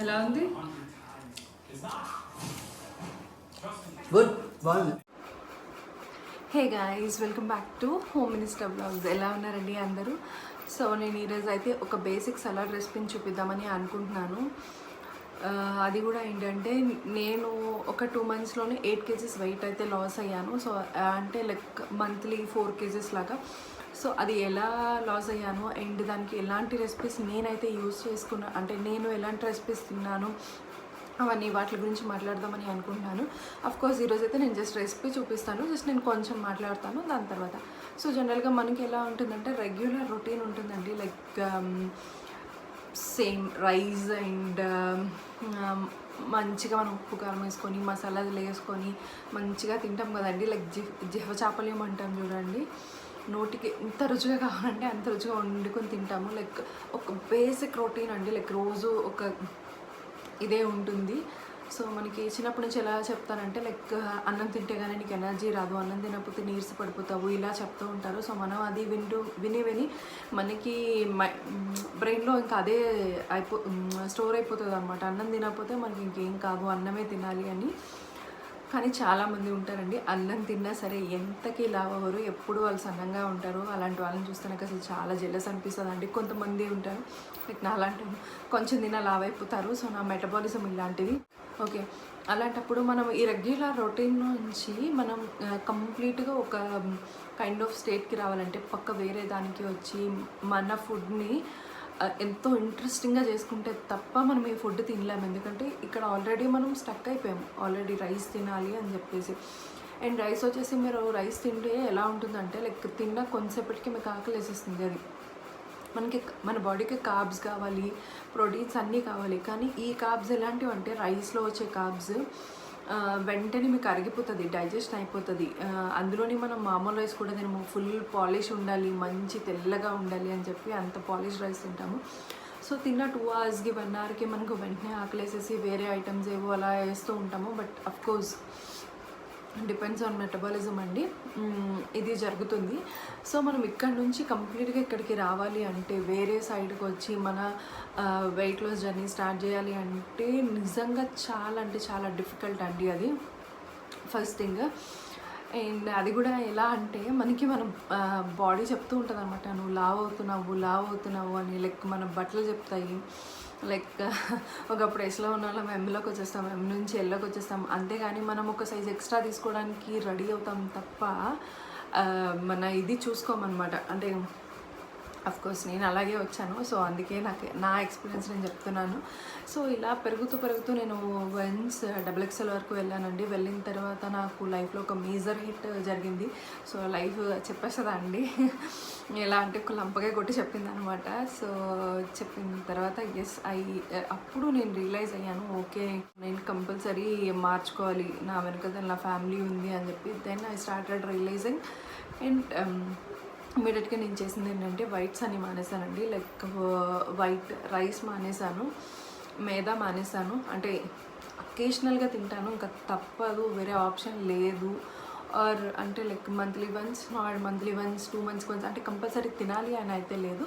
ఎలా ఉంది? గుడ్ బాగుంది. Hey guys, welcome back to home minister blogs. ఎలా ఉన్నారండి అందరూ? సో నేను ఈరోజు అయితే ఒక బేసిక్ సలాడ్ రెసిపీని చూపిద్దామని అనుకుంటున్నాను. అది కూడా ఏంటంటే నేను ఒక 2 monthsలోనే 8 kgs వెయిట్ అయితే లాస్ అయ్యాను. సో అంటే లైక్ మంత్లీ 4 kgs లాగా. సో అది ఎలా లాస్ అయ్యాను అండ్ దానికి ఎలాంటి రెసిపీస్ నేనైతే యూజ్ చేసుకున్నా, అంటే నేను ఎలాంటి రెసిపీస్ తిన్నాను అవన్నీ వాటి గురించి మాట్లాడదామని అనుకుంటున్నాను. అఫ్కోర్స్ ఈరోజు అయితే నేను జస్ట్ రెసిపీ చూపిస్తాను, జస్ట్ నేను కొంచెం మాట్లాడతాను దాని తర్వాత. సో జనరల్గా మనకి ఎలా ఉంటుందంటే రెగ్యులర్ రొటీన్ ఉంటుందండి, లైక్ సేమ్ రైస్ అండ్ మంచిగా మనం ఉప్పు కారం వేసుకొని మసాలాలు వేసుకొని మంచిగా తింటాం కదండి. లైక్ జిహ్వ చాపల్యం అంటాం చూడండి, నోటికి ఎంత రుచిగా కావాలంటే అంత రుచిగా వండుకొని తింటాము. లైక్ ఒక బేసిక్ రొటీన్ అండి, లైక్ రోజు ఒక ఇదే ఉంటుంది. సో మనకి చిన్నప్పటి నుంచి ఎలా చెప్తారంటే లైక్ అన్నం తింటే కానీ నీకు ఎనర్జీ రాదు, అన్నం తినకపోతే నీరస పడిపోతావు, ఇలా చెప్తూ ఉంటారు. సో మనం అది విని మనకి బ్రెయిన్లో ఇంకా అదే స్టోర్ అయిపోతుంది అనమాట. అన్నం తినకపోతే మనకి ఇంకేం కాదు, అన్నమే తినాలి అని. కానీ చాలామంది ఉంటారండి, అన్నం తిన్నా సరే ఎంతకి లావ్ అవ్వరు, ఎప్పుడు వాళ్ళు సన్నంగా ఉంటారు. అలాంటి వాళ్ళని చూస్తే నాకు అసలు చాలా జెలస్ అనిపిస్తుంది అండి. కొంతమంది ఉంటారు లైక్ నా అలాంటి కొంచెం తిన్నా లావ్ అయిపోతారు. సో నా మెటబాలిజం ఇలాంటిది. ఓకే, అలాంటప్పుడు మనం ఈ రెగ్యులర్ రొటీన్ నుంచి మనం కంప్లీట్గా ఒక కైండ్ ఆఫ్ స్టేట్కి రావాలంటే పక్క వేరే దానికి వచ్చి మన ఫుడ్ని ఎంతో ఇంట్రెస్టింగ్గా చేసుకుంటే తప్ప మనం ఈ ఫుడ్ తినలేము. ఎందుకంటే ఇక్కడ ఆల్రెడీ మనం స్టక్ అయిపోయాము, ఆల్రెడీ రైస్ తినాలి అని చెప్పేసి. అండ్ రైస్ వచ్చేసి మీరు రైస్ తింటే ఎలా ఉంటుందంటే లైక్ తిన్న కొంతసేపటికి మీకు ఆకలి వేసేస్తుంది. అది మనకి మన బాడీకి కార్బ్స్ కావాలి, ప్రోటీన్స్ అన్నీ కావాలి. కానీ ఈ కార్బ్స్ ఎలాంటివి అంటే రైస్లో వచ్చే కార్బ్స్ వెంటనే మీకు అరిగిపోతుంది, డైజెస్ట్ అయిపోతుంది. అందులోని మనం మామూలు రైస్ కూడా తినము, ఫుల్ పాలిష్ ఉండాలి, మంచి తెల్లగా ఉండాలి అని చెప్పి అంత పాలిష్ రైస్ తింటాము. సో తిన్న 2 hours 1 hourకి మనకు వెంటనే ఆకలేసేసి వేరే ఐటమ్స్ ఏవో అలా వేస్తూ ఉంటాము. But of course depends on metabolism అండి, ఇది జరుగుతుంది. సో మనం ఇక్కడ నుంచి కంప్లీట్గా ఇక్కడికి రావాలి అంటే వేరే సైడ్కి వచ్చి మన వెయిట్ లాస్ జర్నీ స్టార్ట్ చేయాలి అంటే నిజంగా చాలా అంటే చాలా డిఫికల్ట్ అండి అది ఫస్ట్ థింగ్. అండ్ అది కూడా ఎలా అంటే మనకి మన బాడీ చెప్తూ ఉంటుంది అనమాట, నువ్వు లావ్ అవుతున్నావు అని. లైక్ మన బట్టలు చెప్తాయి, లైక్ ఒకప్పుడు ఎస్లో ఉన్న వాళ్ళం ఎంలోకి వచ్చేస్తాం, ఎం నుంచి ఎల్లోకి వచ్చేస్తాం. అంతేగాని మనం ఒక సైజ్ ఎక్స్ట్రా తీసుకోవడానికి రెడీ అవుతాం తప్ప మన ఇది చూసుకోమన్నమాట. అంటే అఫ్కోర్స్ నేను అలాగే వచ్చాను, సో అందుకే నా ఎక్స్పీరియన్స్ నేను చెప్తున్నాను. సో ఇలా పెరుగుతూ నేను వన్స్ XXL వరకు వెళ్ళానండి. వెళ్ళిన తర్వాత నాకు లైఫ్లో ఒక మేజర్ హిట్ జరిగింది. సో లైఫ్ చెప్పేస్తుందా అండి, ఎలా అంటే ఒక లంపగా కొట్టి చెప్పింది అనమాట. సో చెప్పిన తర్వాత అప్పుడు నేను రియలైజ్ అయ్యాను, ఓకే నేను కంపల్సరీ మార్చుకోవాలి, నా వెనుక నా ఫ్యామిలీ ఉంది అని చెప్పి. Then I started realizing. And ఇమీడియట్గా నేను చేసింది ఏంటంటే వైట్స్ అని మానేశానండి. లైక్ వైట్ రైస్ మానేశాను, మైదా మానేశాను. అంటే అకేషనల్గా తింటాను, ఇంకా తప్పదు, వేరే ఆప్షన్ లేదు. ఆర్ అంటే like monthly once 2 months once అంటే కంపల్సరీ తినాలి అని అయితే లేదు,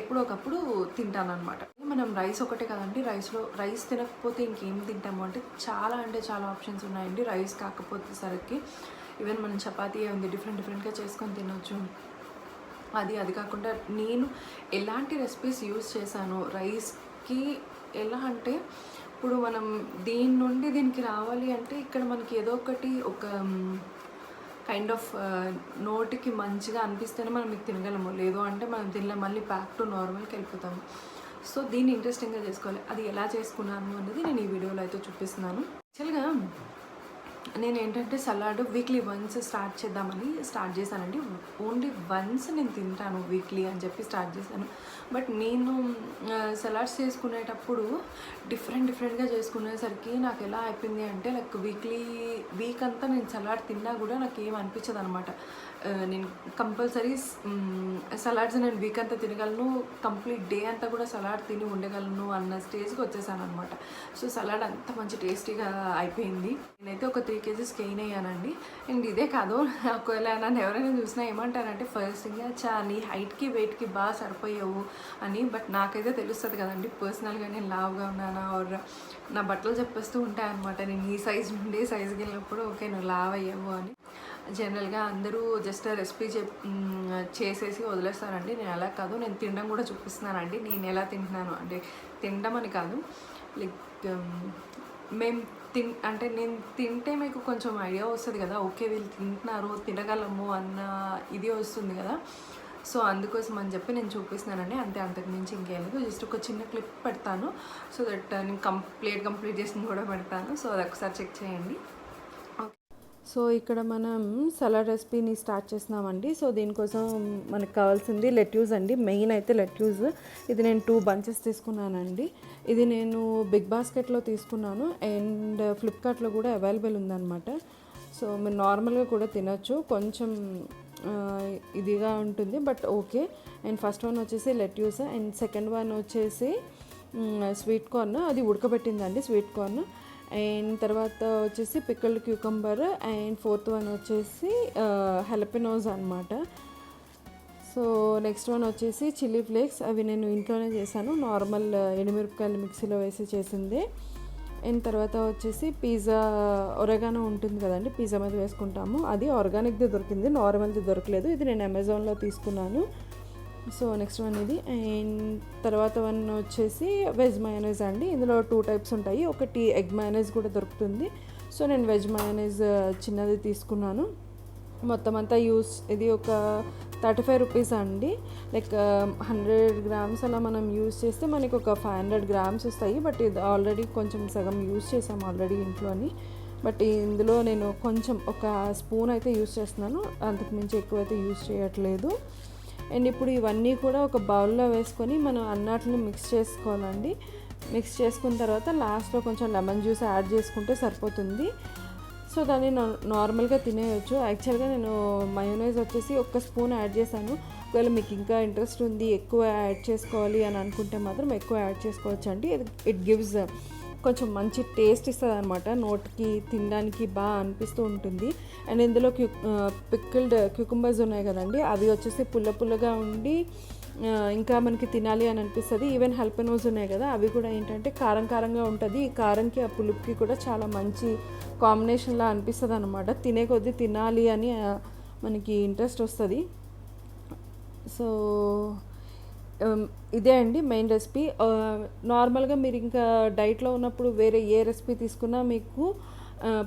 ఎప్పుడో ఒకప్పుడు తింటాను అనమాట. మనం రైస్ ఒకటే కదండి, రైస్ తినకపోతే ఇంకేం తింటాము అంటే చాలా ఆప్షన్స్ ఉన్నాయండి. రైస్ కాకపోతే సరికి ఈవెన్ మనం చపాతీ ఉంది, డిఫరెంట్గా చేసుకొని తినొచ్చు. అది కాకుండా నేను ఎలాంటి రెసిపీస్ యూజ్ చేశాను రైస్కి, ఎలా అంటే ఇప్పుడు మనం దీని నుండి దీనికి రావాలి అంటే ఇక్కడ మనకి ఏదో ఒకటి ఒక కైండ్ ఆఫ్ నోటికి మంచిగా అనిపిస్తేనే మనం మీకు తినగలము, లేదు అంటే మనం తినలేము, మళ్ళీ బ్యాక్ టు నార్మల్కి వెళ్ళిపోతాము. సో దీన్ని ఇంట్రెస్టింగ్గా చేసుకోవాలి. అది ఎలా చేసుకున్నాను అనేది నేను ఈ వీడియోలో అయితే చూపిస్తున్నాను. యాక్చువల్గా నేను ఏంటంటే సలాడ్ వీక్లీ వన్స్ స్టార్ట్ చేశానండి. ఓన్లీ వన్స్ నేను తింటాను వీక్లీ అని చెప్పి స్టార్ట్ చేశాను. బట్ నేను సలాడ్స్ చేసుకునేటప్పుడు డిఫరెంట్గా చేసుకునేసరికి నాకు ఎలా అయిపోయింది అంటే లైక్ వీక్ అంతా నేను సలాడ్ తిన్నా కూడా నాకు ఏం అనిపించదు అనమాట. నేను కంపల్సరీ సలాడ్స్ నేను వీక్ అంతా తినగలను, కంప్లీట్ డే అంతా కూడా సలాడ్ తిని ఉండగలను అన్న స్టేజ్కి వచ్చేసాను అనమాట. సో సలాడ్ అంత మంచి టేస్టీగా అయిపోయింది. నేనైతే ఒక 3 kgs గెయిన్ అయ్యానండి. అండ్ ఇదే కాదు, ఒకవేళ నన్ను ఎవరైనా చూసినా ఏమంటారంటే ఫస్ట్ థింగ్ అచ్చా నీ హైట్కి వెయిట్కి బాగా సరిపోయావు అని. బట్ నాకైతే తెలుస్తుంది కదండి పర్సనల్గా నేను లావుగా ఉన్నానా, ఆర్ నా బట్టలు చెప్పేస్తూ ఉంటాయి అనమాట. నేను ఈ సైజ్ నుండి సైజ్కి వెళ్ళినప్పుడు ఓకే నువ్వు లావ్ అయ్యావు అని. జనరల్గా అందరూ జస్ట్ రెసిపీ చేసేసి వదిలేస్తారండి. నేను అలా కాదు, నేను తినడం కూడా చూపిస్తున్నానండి. నేను ఎలా తింటున్నాను అంటే తినడం అని కాదు, లైక్ మేము అంటే నేను తింటే మీకు కొంచెం ఐడియా వస్తుంది కదా, ఓకే వీళ్ళు తింటున్నారు తినగలము అన్న ఇది వస్తుంది కదా. సో అందుకోసం అని చెప్పి నేను చూపిస్తున్నానండి, అంతే, అంతకు మించి ఇంకేం లేదు. జస్ట్ ఒక చిన్న క్లిప్ పెడతాను సో దట్ నేను కంప్లీట్ చేసింది కూడా పెడతాను. సో అది ఒకసారి చెక్ చేయండి. సో ఇక్కడ మనం సలాడ్ రెసిపీని స్టార్ట్ చేస్తున్నామండి. సో దీనికోసం మనకు కావాల్సింది లెట్యూస్ అండి, మెయిన్ అయితే లెట్యూస్. ఇది నేను 2 bunches తీసుకున్నానండి. ఇది నేను బిగ్ బాస్కెట్లో తీసుకున్నాను అండ్ ఫ్లిప్కార్ట్లో కూడా అవైలబుల్ ఉందన్నమాట. సో మీరు నార్మల్గా కూడా తినచ్చు, కొంచెం ఇదిగా ఉంటుంది but okay. And first one వచ్చేసి లెట్యూస్ అండ్ సెకండ్ వన్ వచ్చేసి స్వీట్ కార్న్, అది ఉడకబెట్టిందండి స్వీట్ కార్న్. అండ్ తర్వాత వచ్చేసి pickled cucumber and fourth one వచ్చేసి హెలపినోస్ అనమాట. సో నెక్స్ట్ వన్ వచ్చేసి చిల్లీ ఫ్లేక్స్, అవి నేను ఇంట్లోనే చేశాను, నార్మల్ ఎండుమిరపకాయలు మిక్సీలో వేసి చేసింది. అండ్ తర్వాత వచ్చేసి పిజ్జా ఒరెగానో ఉంటుంది కదండి, పిజ్జా మీద వేసుకుంటాము, అది ఆర్గానిక్ది దొరికింది, నార్మల్ది దొరకలేదు. ఇది నేను అమెజాన్లో తీసుకున్నాను. సో నెక్స్ట్ వన్ ఇది. అండ్ తర్వాత వన్ వచ్చేసి వెజ్ మయోనైజ్ అండి. ఇందులో 2 types ఉంటాయి, ఒకటి ఎగ్ మయోనైజ్ కూడా దొరుకుతుంది. సో నేను వెజ్ మయోనైజ్ చిన్నది తీసుకున్నాను. మొత్తం అంతా ఇది ఒక 35 రూపీస్ అండి. లైక్ 100 grams అలా మనం యూస్ చేస్తే మనకి ఒక 500 grams వస్తాయి. బట్ ఇది ఆల్రెడీ కొంచెం సగం యూస్ చేసాము ఆల్రెడీ ఇంట్లోని. బట్ ఇందులో నేను కొంచెం ఒక స్పూన్ అయితే యూస్ చేస్తున్నాను, అంతకు మించి ఎక్కువ అయితే యూస్ చేయట్లేదు. అండ్ ఇప్పుడు ఇవన్నీ కూడా ఒక బౌల్లో వేసుకొని మనం అన్నిటిని మిక్స్ చేసుకోవాలండి. మిక్స్ చేసుకున్న తర్వాత లాస్ట్లో కొంచెం లెమన్ జ్యూస్ యాడ్ చేసుకుంటే సరిపోతుంది. సో దాన్ని నార్మల్గా తినేయచ్చు. యాక్చువల్గా నేను మయోనైజ్ వచ్చేసి 1 స్పూన్ యాడ్ చేశాను. ఒకవేళ మీకు ఇంకా ఇంట్రెస్ట్ ఉంది ఎక్కువ యాడ్ చేసుకోవాలి అని అనుకుంటే మాత్రం ఎక్కువ యాడ్ చేసుకోవచ్చు అండి. ఇట్ గివ్స్ కొంచెం మంచి టేస్ట్ ఇస్తుంది అనమాట, నోటికి తినడానికి బాగా అనిపిస్తూ ఉంటుంది. అండ్ ఇందులో పికిల్డ్ క్యూకంబర్స్ ఉన్నాయి కదండి, అవి వచ్చేసి పుల్లగా ఉండి ఇంకా మనకి తినాలి అని అనిపిస్తుంది. ఈవెన్ హెల్పెనోస్ ఉన్నాయి కదా, అవి కూడా ఏంటంటే కారంగా ఉంటుంది. ఈ కారంకి ఆ పులుపుకి కూడా చాలా మంచి కాంబినేషన్లా అనిపిస్తుంది అనమాట. తినే కొద్దీ తినాలి అని మనకి ఇంట్రెస్ట్ వస్తుంది. సో ఇదే అండి మెయిన్ రెసిపీ. నార్మల్గా మీరు ఇంకా డైట్లో ఉన్నప్పుడు వేరే ఏ రెసిపీ తీసుకున్నా మీకు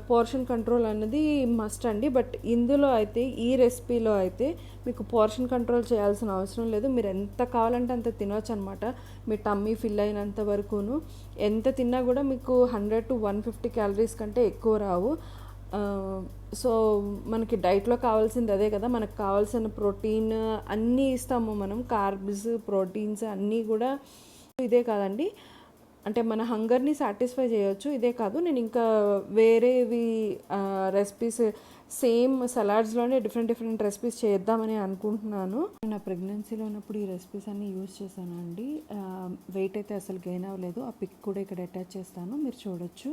పోర్షన్ కంట్రోల్ అన్నది మస్ట్ అండి. బట్ ఇందులో అయితే ఈ రెసిపీలో అయితే మీకు పోర్షన్ కంట్రోల్ చేయాల్సిన అవసరం లేదు. మీరు ఎంత కావాలంటే అంత తినవచ్చు అనమాట, మీ టమ్మీ ఫిల్ అయినంత వరకును. ఎంత తిన్నా కూడా మీకు 100 to 150 calories కంటే ఎక్కువ రావు. సో మనకి డైట్లో కావాల్సింది అదే కదా, మనకు కావాల్సిన ప్రోటీన్ అన్నీ ఇస్తాము మనం, కార్బ్స్ ప్రోటీన్స్ అన్నీ కూడా. ఇదే కాదండి, అంటే మన హంగర్ని సాటిస్ఫై చేయొచ్చు. ఇదే కాదు, నేను ఇంకా వేరేవి రెసిపీస్ సేమ్ సలాడ్స్లోనే డిఫరెంట్ రెసిపీస్ చేద్దామని అనుకుంటున్నాను. నా ప్రెగ్నెన్సీలో ఉన్నప్పుడు ఈ రెసిపీస్ అన్నీ యూజ్ చేశాను అండి. వెయిట్ అయితే అసలు గెయిన్ అవ్వలేదు. ఆ పిక్ కూడా ఇక్కడ అటాచ్ చేస్తాను, మీరు చూడొచ్చు.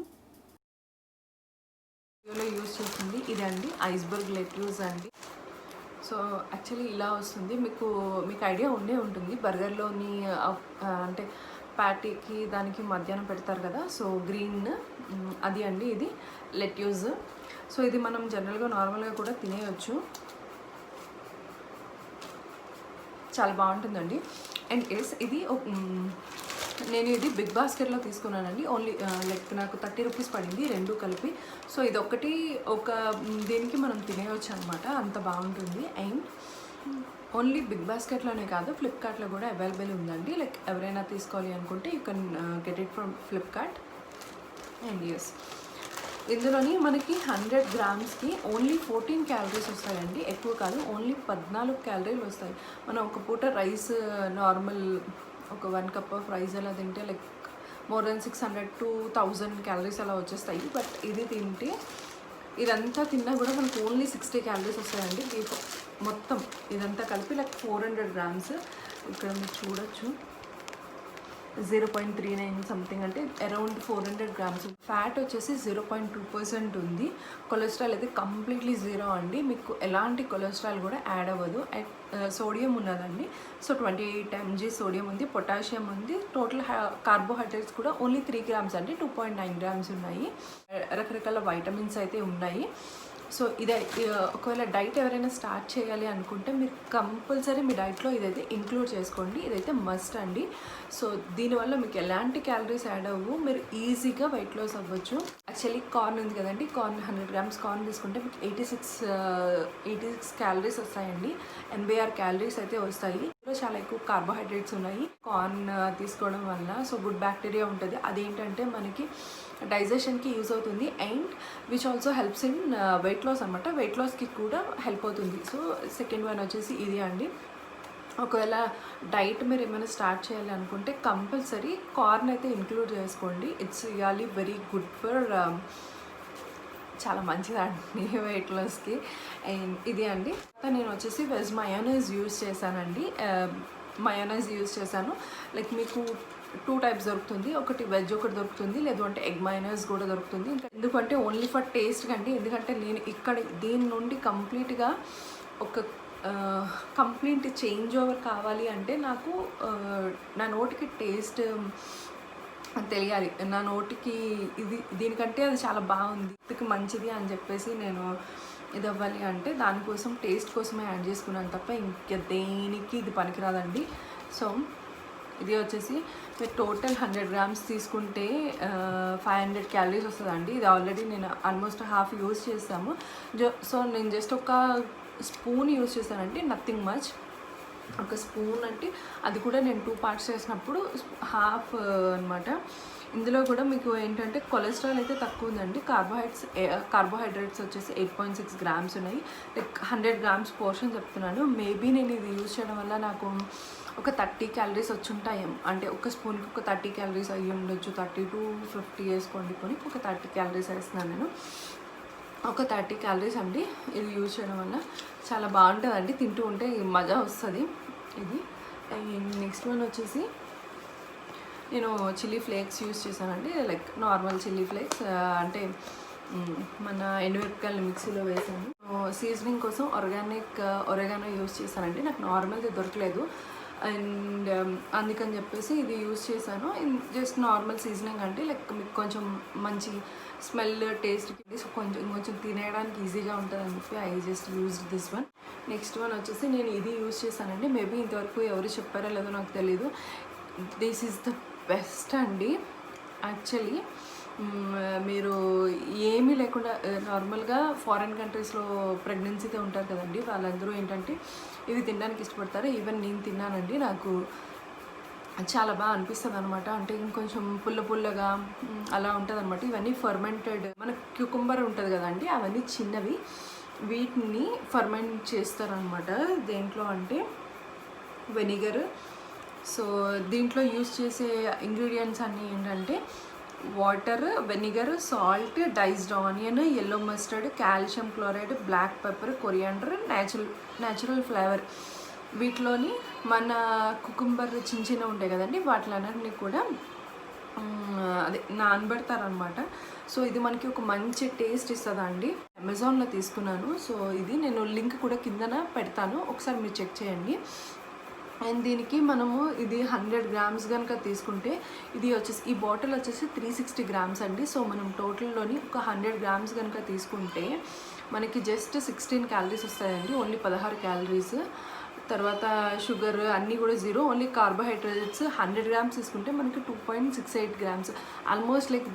యూజ్ చేసింది ఇదండి ఐస్బర్గ్ లెట్యూస్ అండి. సో యాక్చువల్లీ ఇలా వస్తుంది, మీకు ఐడియా ఉంటుంది బర్గర్లోని అంటే ప్యాటీకి దానికి మధ్యాహ్నం పెడతారు కదా, సో గ్రీన్ అది అండి ఇది లెట్యూస్. సో ఇది మనం జనరల్గా నార్మల్గా కూడా తినేయచ్చు, చాలా బాగుంటుందండి. అండ్ ఇది నేను ఇది బిగ్ బాస్కెట్లో తీసుకున్నానండి. ఓన్లీ లైక్ నాకు 30 రూపీస్ పడింది 2 కలిపి. సో ఇది ఒక దీనికి మనం తినేయచ్చు అనమాట, అంత బాగుంటుంది. అండ్ ఓన్లీ బిగ్ బాస్కెట్లోనే కాదు ఫ్లిప్కార్ట్లో కూడా అవైలబుల్ ఉందండి. లైక్ ఎవరైనా తీసుకోవాలి అనుకుంటే you can get it from Flipkart. And yes, ఇందులోని మనకి 100 grams ఓన్లీ 14 calories వస్తాయండి, ఎక్కువ కాదు, ఓన్లీ 14 calories వస్తాయి. మనం ఒక పూట రైస్ నార్మల్ ఒక 1 cup ఆఫ్ రైస్ అలా తింటే like more than 600 to 1000 calories అలా వచ్చేస్తాయి. బట్ ఇది తింటే ఇదంతా తిన్నా కూడా మనకు ఓన్లీ 60 calories వస్తాయండి. మొత్తం ఇదంతా కలిపి లైక్ 400 grams. ఇక్కడ మీరు చూడొచ్చు 0.39 సంథింగ్, అంటే అరౌండ్ 400 గ్రామ్స్. ఫ్యాట్ వచ్చేసి 0.2% ఉంది. కొలెస్ట్రాల్ అయితే కంప్లీట్లీ జీరో అండి, మీకు ఎలాంటి కొలెస్ట్రాల్ కూడా యాడ్ అవ్వదు. సోడియం ఉన్నదండి, సో 28 mg సోడియం ఉంది, పొటాషియం ఉంది. టోటల్ కార్బోహైడ్రేట్స్ కూడా ఓన్లీ 3 grams అండి, 2.9 grams ఉన్నాయి. రకరకాల వైటమిన్స్ అయితే ఉన్నాయి. సో ఇదే ఒకవేళ డైట్ ఎవరైనా స్టార్ట్ చేయాలి అనుకుంటే మీరు కంపల్సరీ మీ డైట్లో ఇదైతే ఇంక్లూడ్ చేసుకోండి. ఇదైతే మస్ట్ అండి. సో దీనివల్ల మీకు ఎలాంటి క్యాలరీస్ యాడ్ అవ్వవు, మీరు ఈజీగా వెయిట్ లాస్ అవ్వచ్చు. యాక్చువల్లీ కార్న్ ఉంది కదండి, కార్న్ 100 grams కార్న్ తీసుకుంటే మీకు 86 క్యాలరీస్ వస్తాయండి. 86 క్యాలరీస్ అయితే వస్తాయి. చాలా ఎక్కువ కార్బోహైడ్రేట్స్ ఉన్నాయి కార్న్ తీసుకోవడం వల్ల. సో గుడ్ బ్యాక్టీరియా ఉంటుంది, అదేంటంటే మనకి డైజెషన్కి యూజ్ అవుతుంది. And which also helps in weight loss అనమాట, వెయిట్ లాస్కి కూడా హెల్ప్ అవుతుంది. సో సెకండ్ వన్ వచ్చేసి ఇది అండి. ఒకవేళ డైట్ మీరు ఏమైనా స్టార్ట్ చేయాలి అనుకుంటే కంపల్సరీ కార్న్ అయితే ఇంక్లూడ్ చేసుకోండి. It's really very good for, చాలా మంచిదండి వెయిట్ లాస్కి. అండ్ ఇది అండి. నేను వచ్చేసి వెజ్ మయోనైజ్ యూజ్ చేశానండి. మయోనైజ్ యూజ్ చేశాను. లైక్ మీకు 2 types దొరుకుతుంది, ఒకటి వెజ్ ఒకటి దొరుకుతుంది, లేదు అంటే ఎగ్ మయోనైజ్ కూడా దొరుకుతుంది. ఇంకా ఎందుకంటే ఓన్లీ ఫర్ టేస్ట్ కండి, ఎందుకంటే నేను ఇక్కడ దీని నుండి కంప్లీట్గా ఒక కంప్లీట్ చేంజ్ ఓవర్ కావాలి అంటే నాకు నా నోటికి టేస్ట్ తెలియాలి, నా నోటికి దీనికంటే అది చాలా బాగుంది, ఇది మంచిది అని చెప్పేసి నేను ఇది అవ్వాలి అంటే దానికోసం టేస్ట్ కోసమే యాడ్ చేసుకున్నాను తప్ప ఇంకా దేనికి ఇది పనికిరాదండి. సో ఇది వచ్చేసి మీరు టోటల్ 100 grams తీసుకుంటే 500 calories వస్తుందండి. ఇది ఆల్రెడీ నేను ఆల్మోస్ట్ హాఫ్ యూజ్ చేస్తాము. సో నేను జస్ట్ ఒక స్పూన్ యూజ్ చేశానండి, నథింగ్ మచ్. ఒక స్పూన్ అంటే అది కూడా నేను 2 parts చేసినప్పుడు హాఫ్ అనమాట. ఇందులో కూడా మీకు ఏంటంటే కొలెస్ట్రాల్ అయితే తక్కువ ఉందండి. కార్బోహైడ్రేట్స్ వచ్చేసి 8.6 grams ఉన్నాయి. లైక్ 100 grams పోర్షన్ చెప్తున్నాను. మేబీ నేను ఇది యూజ్ చేయడం వల్ల నాకు ఒక 30 calories వచ్చి ఉంటాయి, అంటే ఒక స్పూన్కి ఒక 30 calories అయ్యి ఉండొచ్చు. 30 to 50 వేసుకోండి, కొని ఒక 30 calories వేస్తున్నాను నేను. ఒక 30 calories అండి ఇది యూజ్ చేయడం వల్ల. చాలా బాగుంటుందండి, తింటూ ఉంటే మజా వస్తుంది ఇది. నెక్స్ట్ వన్ వచ్చేసి నేను చిల్లీ ఫ్లేక్స్ యూజ్ చేశానండి. లైక్ నార్మల్ చిల్లీ ఫ్లేక్స్, అంటే మన ఎండుమిరపకాయలు మిక్సీలో వేసాను. సీజనింగ్ కోసం ఒరెగానో యూజ్ చేశానండి, నాకు నార్మల్ది దొరకలేదు. అండ్ అందుకని చెప్పేసి ఇది యూజ్ చేశాను. జస్ట్ నార్మల్ సీజనింగ్ అంటే లైక్ మీకు కొంచెం మంచి స్మెల్ టేస్ట్కి కొంచెం తినేయడానికి ఈజీగా ఉంటుందని చెప్పి I just use this one. Next one వచ్చేసి నేను ఇది యూజ్ చేశానండి. మేబీ ఇంతవరకు ఎవరు చెప్పారో లేదో నాకు తెలీదు. దిస్ ఈజ్ ద బెస్ట్ అండి. యాక్చువల్లీ మీరు ఏమీ లేకుండా నార్మల్గా ఫారిన్ కంట్రీస్లో ప్రెగ్నెన్సీతో ఉంటారు కదండి, వాళ్ళందరూ ఏంటంటే ఇవి తినడానికి ఇష్టపడతారు. ఈవెన్ నేను తిన్నానండి, నాకు చాలా బాగా అనిపిస్తుంది అనమాట. అంటే ఇంకొంచెం పుల్లగా అలా ఉంటుంది అనమాట. ఇవన్నీ ఫర్మెంటెడ్, మన క్యూకుంబర్ ఉంటుంది కదండి, అవన్నీ చిన్నవి, వీటిని ఫర్మెంట్ చేస్తారనమాట. దేంట్లో అంటే వెనిగర్. సో దీంట్లో యూజ్ చేసే ఇంగ్రీడియంట్స్ అన్నీ ఏంటంటే water, vinegar, salt, diced onion, yellow mustard, calcium chloride, black pepper, coriander, natural flavour. వీటిలోని మన కుకుంబర్ చిన్న ఉంటాయి కదండి, వాటిలన్నింటినీ కూడా అదే నానబెడతారనమాట. సో ఇది మనకి ఒక మంచి టేస్ట్ ఇస్తుందండి. అమెజాన్లో తీసుకున్నాను. సో ఇది నేను లింక్ కూడా కిందన పెడతాను, ఒకసారి మీరు చెక్ చేయండి. అండ్ దీనికి మనము ఇది 100 grams కనుక తీసుకుంటే ఇది వచ్చేసి ఈ బాటిల్ వచ్చేసి 360 grams అండి. సో మనం టోటల్లోని ఒక 100 grams కనుక తీసుకుంటే మనకి జస్ట్ 16 calories వస్తాయండి, ఓన్లీ 16 calories. తర్వాత షుగర్ అన్నీ కూడా జీరో, ఓన్లీ కార్బోహైడ్రేట్స్ 100 grams తీసుకుంటే మనకి 2.68 grams. ఆల్మోస్ట్ లైక్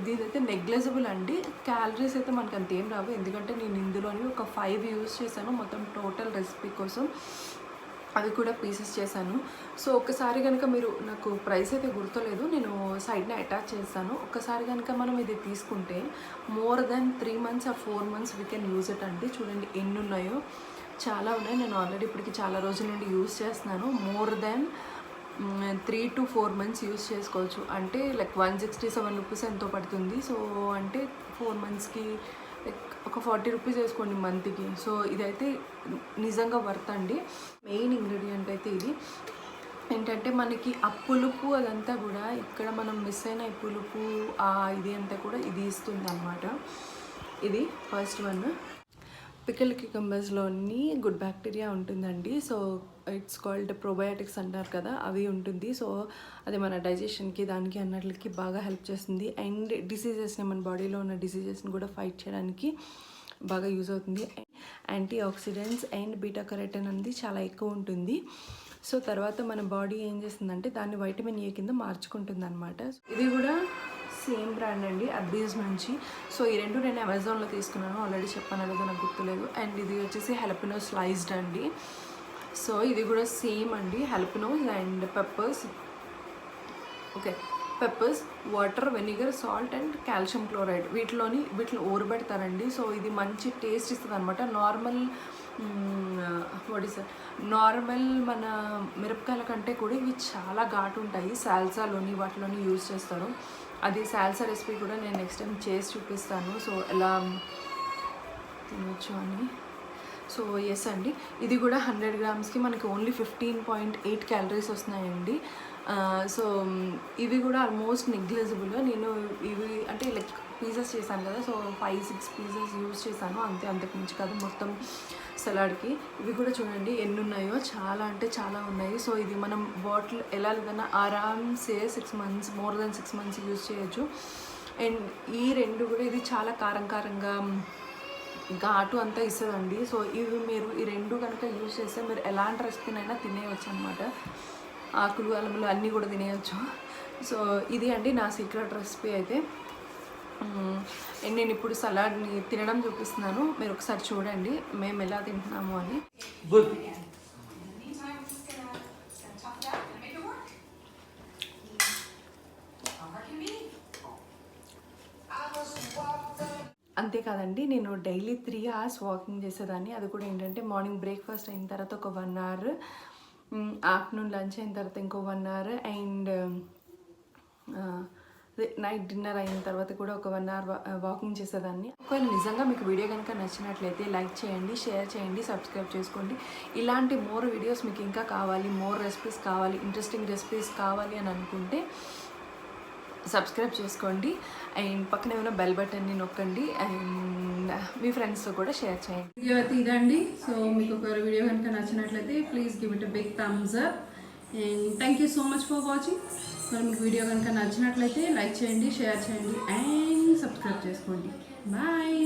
దీనైతే నెగ్లెజిబుల్ అండి. క్యాలరీస్ అయితే మనకు అంత ఏం రావు, ఎందుకంటే నేను ఇందులోని ఒక 5 యూజ్ చేశాను మొత్తం టోటల్ రెసిపీ కోసం, అవి కూడా పీసెస్ చేశాను. సో ఒక్కసారి కనుక మీరు, నాకు ప్రైస్ అయితే గుర్తులేదు, నేను సైడ్ని అటాచ్ చేస్తాను. ఒక్కసారి కనుక మనం ఇది తీసుకుంటే more than 3 months or 4 months we can use it అండి. చూడండి ఎన్ని ఉన్నాయో, చాలా ఉన్నాయి. నేను ఆల్రెడీ ఇప్పటికి చాలా రోజుల నుండి యూజ్ చేస్తున్నాను. More than 3 to 4 months use చేసుకోవచ్చు. అంటే లైక్ 167 rupees ఎంతో పడుతుంది. సో అంటే 4 monthsకి లైక్ ఒక 40 rupees వేసుకోండి మంత్కి. సో ఇదైతే నిజంగా వర్త్ అండి. మెయిన్ ఇంగ్రీడియంట్ అయితే ఇది. ఏంటంటే మనకి ఆ పులుపు అదంతా కూడా ఇక్కడ మనం మిస్ అయిన ఈ పులుపు ఇది అంతా కూడా ఇది ఇస్తుంది అనమాట. ఇది ఫస్ట్ వన్. పికిల్ క్యూకంబర్స్లోని గుడ్ బ్యాక్టీరియా ఉంటుందండి. సో ఇట్స్ కాల్డ్ ప్రోబయాటిక్స్ అంటారు కదా, అవి ఉంటుంది. సో అది మన డైజెషన్కి దానికి అన్నిటికి బాగా హెల్ప్ చేస్తుంది. అండ్ డిసీజెస్ని, మన బాడీలో ఉన్న డిసీజెస్ని కూడా ఫైట్ చేయడానికి బాగా యూజ్ అవుతుంది. Anti oxidants and beta carotene అనేది చాలా ఎక్కువ ఉంటుంది. సో తర్వాత మన బాడీ ఏం చేస్తుందంటే దాన్ని వైటమిన్ ఏ కింద మార్చుకుంటుంది అనమాట. ఇది కూడా సేమ్ బ్రాండ్ అండి, అబ్బీస్ నుంచి. సో ఈ రెండు నేను అమెజాన్లో తీసుకున్నాను, ఆల్రెడీ చెప్పాను కదా, నాకు గుర్తులేదు. అండ్ ఇది వచ్చేసి హెలపినో స్లైస్డ్ అండి. సో ఇది కూడా సేమ్ అండి, jalapenos and peppers. Okay, peppers, water, vinegar, salt and calcium chloride వీటిని ఊరబెడతారండి. సో ఇది మంచి టేస్ట్ ఇస్తుంది అనమాట. నార్మల్ మన మిరపకాయల కంటే కూడా ఇవి చాలా ఘాటు ఉంటాయి. సాల్సాలోని వాటిలోని యూజ్ చేస్తారు. అది సాల్సా రెసిపీ కూడా నేను నెక్స్ట్ టైం చేసి చూపిస్తాను, సో ఎలా తినొచ్చు అని. సో ఎస్ అండి, ఇది కూడా 100 గ్రామ్స్కి మనకి ఓన్లీ 15.8 క్యాలరీస్ వస్తున్నాయండి. సో ఇవి కూడా ఆల్మోస్ట్ నెగ్లిజిబుల్గా నేను ఇవి అంటే లైక్ పీసెస్ చేశాను కదా, సో 5-6 పీసెస్ యూజ్ చేశాను అంతే, అంతకుమించి కాదు మొత్తం సలాడ్కి. ఇవి కూడా చూడండి ఎన్ని ఉన్నాయో, చాలా అంటే చాలా ఉన్నాయి. సో ఇది మనం బాటిల్ ఎలా లేదన్నా ఆరామ్సే 6 months, more than 6 months use చేయొచ్చు. అండ్ ఈ రెండు కూడా ఇది చాలా కారంగా ఘాటు అంతా ఇస్తుందండి. సో ఇవి మీరు ఈ రెండు కనుక యూజ్ చేస్తే మీరు ఎలాంటి రెసిపీనైనా తినేయచ్చు అనమాట. ఆకులు, అల్లములు అన్నీ కూడా తినేయచ్చు. సో ఇది అండి నా సీక్రెట్ రెసిపీ అయితే. అండ్ నేను ఇప్పుడు సలాడ్ని తినడం చూపిస్తున్నాను, మీరు ఒకసారి చూడండి మేము ఎలా తింటున్నాము అని. గుడ్. అంతేకాదండి, నేను డైలీ 3 hours వాకింగ్ చేసేదాన్ని. అది కూడా ఏంటంటే మార్నింగ్ బ్రేక్ఫాస్ట్ అయిన తర్వాత ఒక 1 hour, ఆఫ్టర్నూన్ లంచ్ అయిన తర్వాత ఇంకో 1 hour, అండ్ నైట్ డిన్నర్ అయిన తర్వాత కూడా ఒక 1 hour వాకింగ్ చేసేదాన్ని. ఒకవేళ నిజంగా మీకు వీడియో కనుక నచ్చినట్లయితే లైక్ చేయండి, షేర్ చేయండి, సబ్స్క్రైబ్ చేసుకోండి. ఇలాంటి మోర్ వీడియోస్ మీకు ఇంకా కావాలి, మోర్ రెసిపీస్ కావాలి, ఇంట్రెస్టింగ్ రెసిపీస్ కావాలి అని అనుకుంటే సబ్స్క్రైబ్ చేసుకోండి. అండ్ పక్కనే ఉన్న బెల్ బటన్ని నొక్కండి. అండ్ మీ ఫ్రెండ్స్తో కూడా షేర్ చేయండి. వీడియో అయితే ఇదండి. సో మీకు ఒక వీడియో కనుక నచ్చినట్లయితే please give it a big thumbs up. And thank you so much for watching. మరి మీకు వీడియో కనుక నచ్చినట్లయితే లైక్ చేయండి, షేర్ చేయండి అండ్ సబ్స్క్రైబ్ చేసుకోండి. బాయ్.